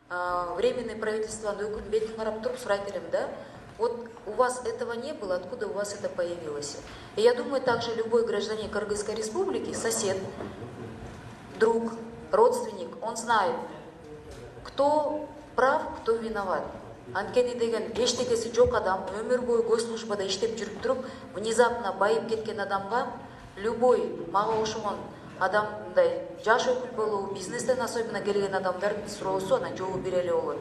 временное правительство бетин карап туруп сурайт элем да. Вот у вас этого не было, откуда у вас это появилось? И я думаю, также любой гражданин Кыргызской республики, сосед, друг, родственник, он знает, кто прав, кто виноват. Анткени деген эчтекеси жок адам, өмүр бою госслужбада иштеп жүрүп туруп, внезапно байып кеткен адамга любой мага окшогон адам мындай жаш өкүл болуу, бизнестен особенно келген адамдардын суроосу анан жооп бере эле болот.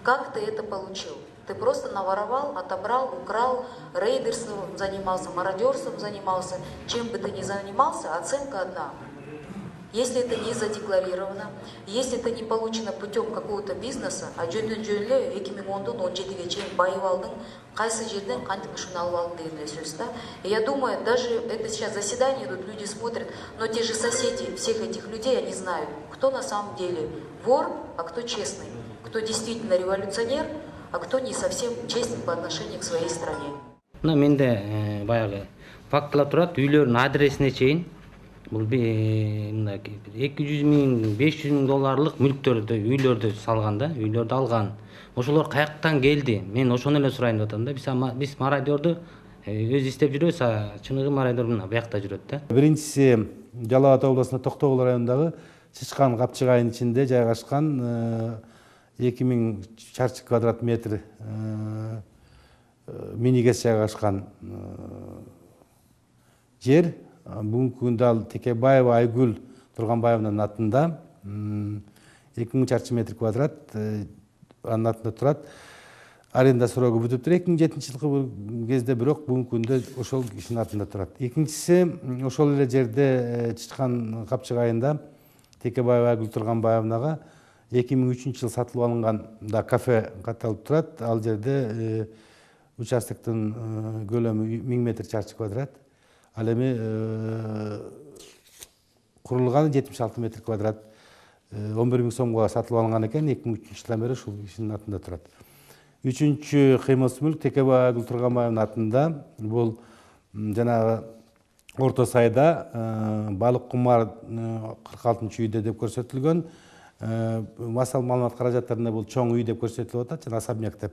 Как ты это получил? Ты просто наворовал, отобрал, украл, рейдерством занимался, мародерством занимался. Чем бы ты ни занимался, оценка одна. Если это не задекларировано, если это не получено путем какого-то бизнеса, а жөндөн жөн эле 2010-дон 17-ге чейин байып алдың, кайсы жерден кантип ушуну алып алдың деген эле сөз да. И я думаю, даже это сейчас заседание идут, люди смотрят, но те же соседи всех этих людей, они знают, кто на самом деле вор, а кто честный, кто действительно революционер, а кто не совсем честен по отношению к своей стране. Менде баягы фактылар турат, үйлөрдүн адресине чейин бул 200 миң, 500 миң долларлык мүлктөрдү, үйлөрдү салган да, үйлөрдү алган. Ошолор каяктан келди? Мен ошону эле сурайын деп атам да. Биз мародерду өз издеп жүрөбүз, а чыныгы мародер мына буякта жүрөт да. Биринчиси Жалал Абад областында Токтогул районундагы Чычкан капчыгайынын ичинде жайгашкан 2000 чарчы квадрат метр минигес жайгашкан жер. Бүгүнкү күндө ал Текебаева Айгүл Турганбаеванын атында 2000 чарчы метр квадрат анын атында турат. Аренда срогу бүтүптүр 2007-жылкы кезде, бирок бүгүнкү күндө ошол кишинин атында турат. Экинчиси, ошол эле жерде Чычкан капчыгайында Текебаева Айгүл Турганбаевнага 2003-жылы сатылып алынган да кафе катталып турат. Ал жерде участоктун көлөмү 1000 метр чарчы квадрат. Ал эми курулганы 76 метр квадрат. 11 миң сомго сатылып алынган экен, 2003-жылдан бери ушул кишинин атында турат. Үчүнчү кыймылсыз мүлк Текебаева Айгүл Турганбаеванын атында. Бул жанагы Орто Сайда балык кумар 46-үйдө деп көрсөтүлгөн. Масал маалымат каражаттарында бул чоң үй деп көрсөтүлүп атат, жана особняк деп.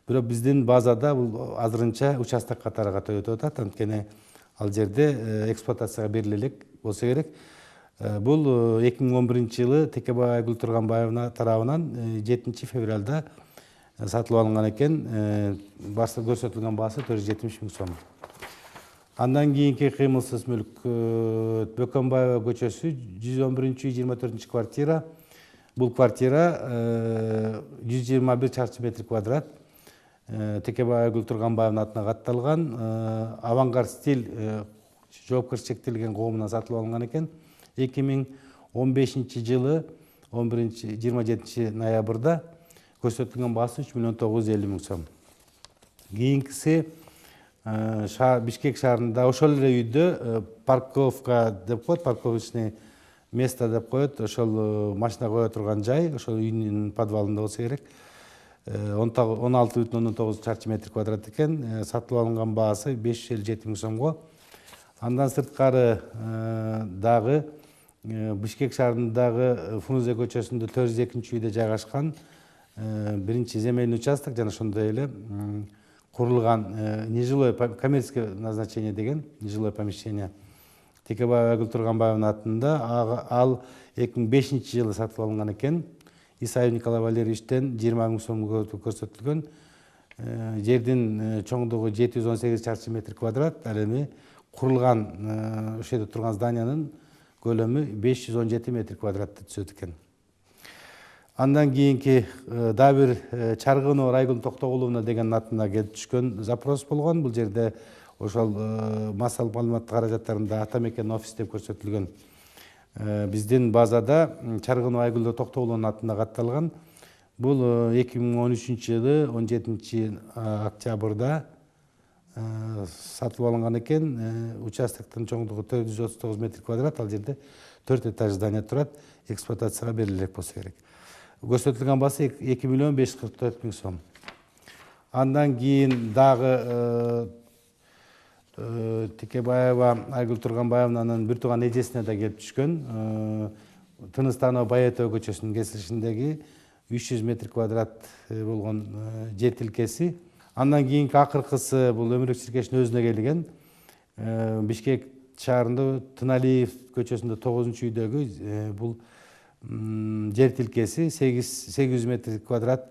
Бирок биздин базада бул азырынча участок катары өтүп атат. Анткени ал жерде эксплуатацияга бериле элек болсо керек. Бул 2011-жылы Текебаева Айгүл Турганбаевна тарабынан 7 февралда сатылып алынган экен. Башта көрсөтүлгөн баасы 470 миң сом. Андан кийинки кыймылсыз мүлк Бөкөнбаева көчөсү 111-24 квартира. Бул квартира 121 чарчы метр квадрат. Текебаева Айгүл Турганбаеванын атына катталган. Авангард стиль жоопкерчиликке чектелген коомунан сатылып алынган экен. 2015-жылы 27 ноябрда көрсөтүлгөн баасы 3.950 миң сом. Кийинкиси Бишкек шаарында ошол эле үйдө парковка деп коет, парковочный место деп коет, ошол машина кое турган жай, ошол үйдүн подвалында болсо керек. 16,19 чарчы метр квадрат экен. Сатылып алынган баасы 557 миң сомго. Андан сырткары дагы Бишкек шаарындагы Фрунзе көчөсүндө 402-үйдө жайгашкан биринчи земельный участок жана ошондой эле курулган нежилое коммерческое назначение деген нежилое помещение Текебаева Айгүл Турганбаеванын атында. Ал 2005-жылы сатылып алынган экен. Исаев Николай Валерьевичтен 20 миң сомго көрсөтүлгөн. Жердин чоңдугу 718 чарчы метр квадрат. Ал эми курулган ошол жерде турган зданиянын көлөмү 517 метр квадратты түзөт экен. Андан кийинки дагы бир Чаргынова Айгүл Токтогуловна деген атына келип түшкөн запрос болгон. Бул жерде ошол масал маалымат каражаттарында Атамекен офис деп көрсөтүлгөн. Биздин базада Чаргынова Айгүл Токтогуловнун атына катталган. Бул 2013-жылы 17 октябрда сатылып алынган экен. Участоктун чоңдугу 439 метр квадрат. Ал жерде 4 этаж здание турат. Эксплуатацияга берилек болсо керек. Көрсөтүлгөн баасы 2.544 миң сом. Андан кийин дагы Текебаева Айгүл Турганбаевнанын бир тууган эжесине да келип түшкөн. Тыныстанова Баетова көчөсүнүн кесилишиндеги 300 метр квадрат болгон жер тилкеси. Андан кийинки акыркысы бул Өмүрөк Чиркештин өзүнө келген. Бишкек шаарында Тыналиев көчөсүндө 9-үйдөгү бул жер тилкеси 800 метр квадрат